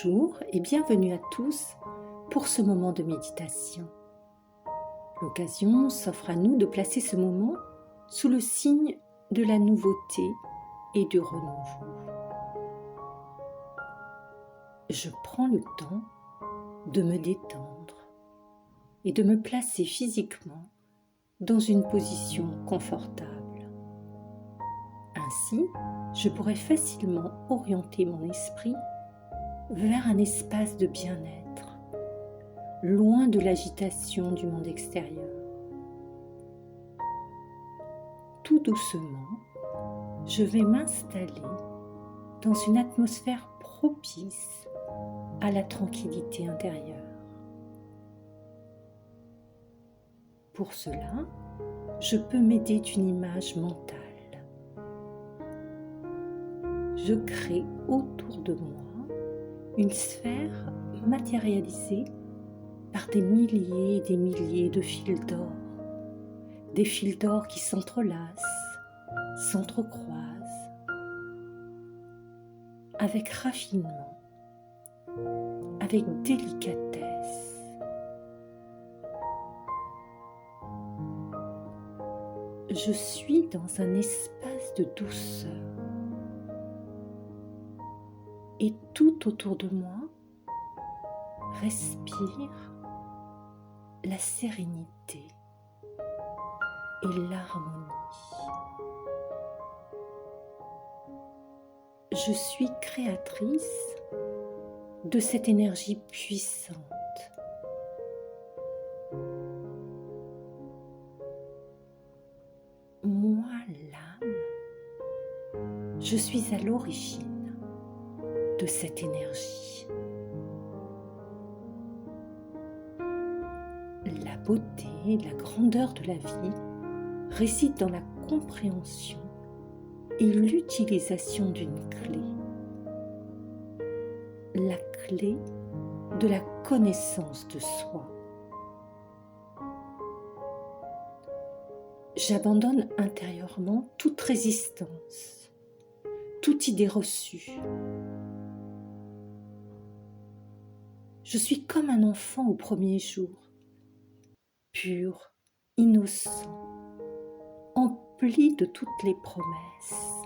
Bonjour et bienvenue à tous pour ce moment de méditation. L'occasion s'offre à nous de placer ce moment sous le signe de la nouveauté et du renouveau. Je prends le temps de me détendre et de me placer physiquement dans une position confortable. Ainsi, je pourrais facilement orienter mon esprit vers un espace de bien-être, loin de l'agitation du monde extérieur. Tout doucement, je vais m'installer dans une atmosphère propice à la tranquillité intérieure. Pour cela, je peux m'aider d'une image mentale. Je crée autour de moi une sphère matérialisée par des milliers et des milliers de fils d'or. Des fils d'or qui s'entrelacent, s'entrecroisent, avec raffinement, avec délicatesse. Je suis dans un espace de douceur. Et tout autour de moi respire la sérénité et l'harmonie. Je suis créatrice de cette énergie puissante. Moi, l'âme, je suis à l'origine de cette énergie. La beauté, la grandeur de la vie réside dans la compréhension et l'utilisation d'une clé. La clé de la connaissance de soi. J'abandonne intérieurement toute résistance, toute idée reçue. Je suis comme un enfant au premier jour, pur, innocent, empli de toutes les promesses.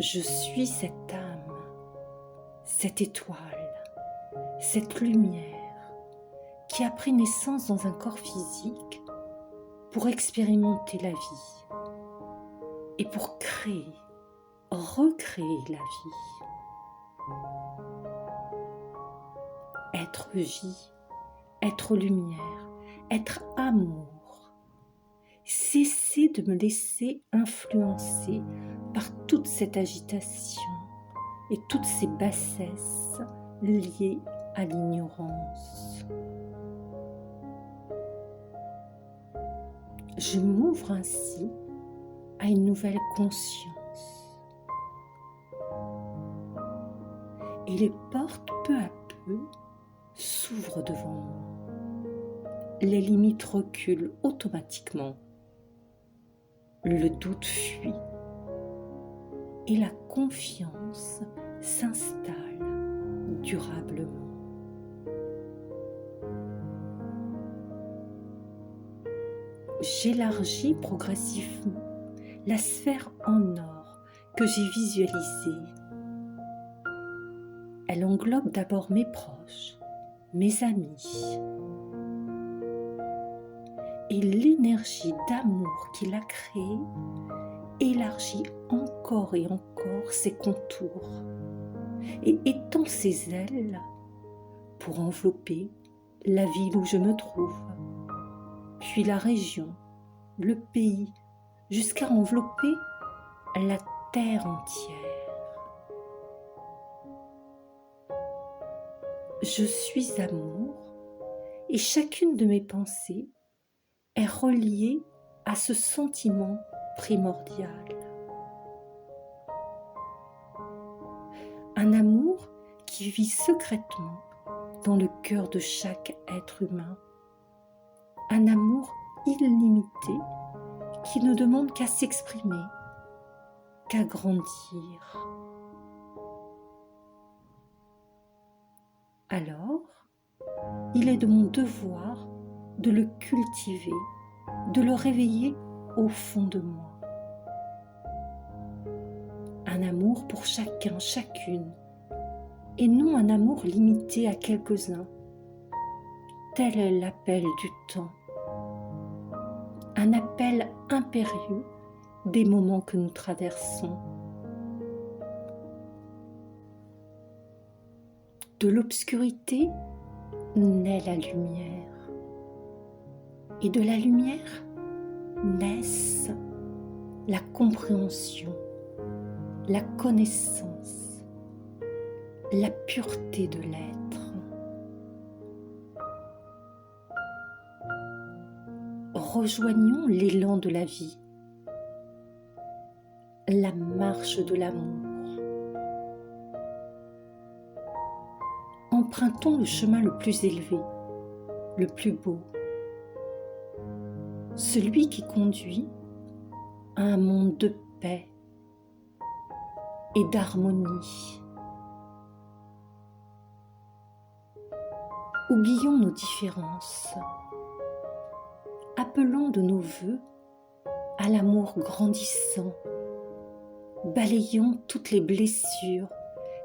Je suis cette âme, cette étoile, cette lumière qui a pris naissance dans un corps physique pour expérimenter la vie et pour créer, recréer la vie. Être vie, être lumière, être amour. Cesser de me laisser influencer par toute cette agitation et toutes ces bassesses liées à l'ignorance. Je m'ouvre ainsi à une nouvelle conscience. Et les portes peu à peu s'ouvrent devant moi. Les limites reculent automatiquement. Le doute fuit et la confiance s'installe durablement. J'élargis progressivement la sphère en or que j'ai visualisée. Elle englobe d'abord mes proches, mes amis. Et l'énergie d'amour qu'il a créée élargit encore et encore ses contours et étend ses ailes pour envelopper la ville où je me trouve, puis la région, le pays, jusqu'à envelopper la terre entière. Je suis amour et chacune de mes pensées est reliée à ce sentiment primordial. Un amour qui vit secrètement dans le cœur de chaque être humain. Un amour illimité qui ne demande qu'à s'exprimer, qu'à grandir. Alors, il est de mon devoir de le cultiver, de le réveiller au fond de moi. Un amour pour chacun, chacune, et non un amour limité à quelques-uns. Tel est l'appel du temps, un appel impérieux des moments que nous traversons. De l'obscurité naît la lumière, et de la lumière naissent la compréhension, la connaissance, la pureté de l'être. Rejoignons l'élan de la vie, la marche de l'amour. Empruntons le chemin le plus élevé, le plus beau, celui qui conduit à un monde de paix et d'harmonie. Oublions nos différences, appelons de nos vœux à l'amour grandissant, balayant toutes les blessures,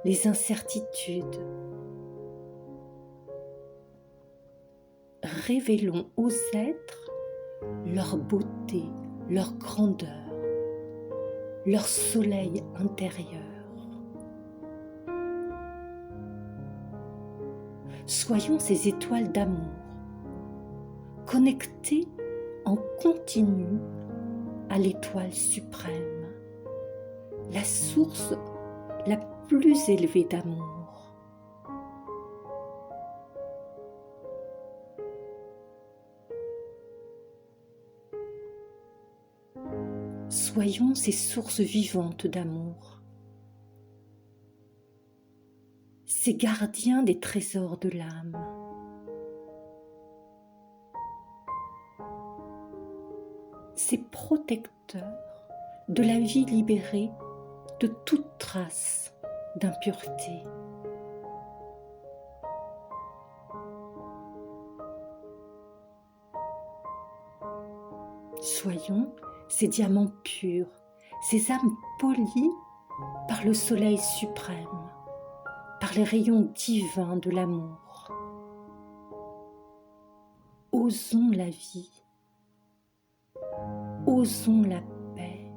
les incertitudes. Révélons aux êtres leur beauté, leur grandeur, leur soleil intérieur. Soyons ces étoiles d'amour, connectées en continu à l'étoile suprême, la source la plus élevée d'amour. Soyons ces sources vivantes d'amour, ces gardiens des trésors de l'âme. Ces protecteurs de la vie libérée de toute trace d'impureté. Soyons ces diamants purs, ces âmes polies par le soleil suprême, par les rayons divins de l'amour. Osons la vie, osons la paix.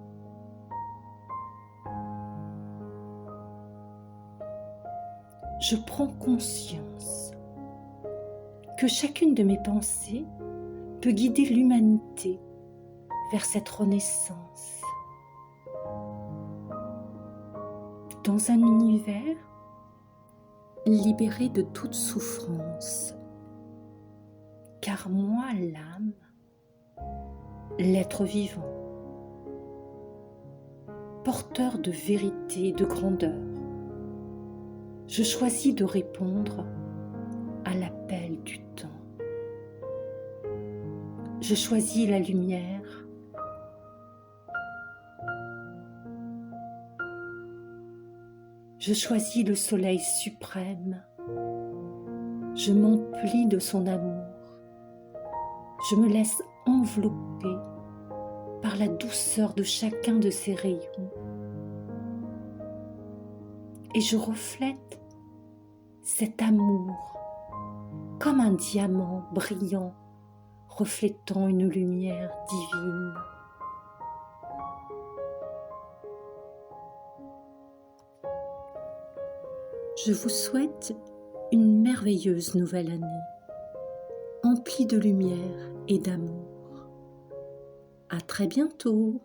Je prends conscience que chacune de mes pensées peut guider l'humanité vers cette renaissance. Dans un univers libéré de toute souffrance, car moi, l'âme, l'être vivant, porteur de vérité et de grandeur, je choisis de répondre à l'appel du temps. Je choisis la lumière. Je choisis le soleil suprême. Je m'emplis de son amour. Je me laisse envelopper par la douceur de chacun de ses rayons. Et je reflète cet amour comme un diamant brillant reflétant une lumière divine. Je vous souhaite une merveilleuse nouvelle année, emplie de lumière et d'amour. À très bientôt!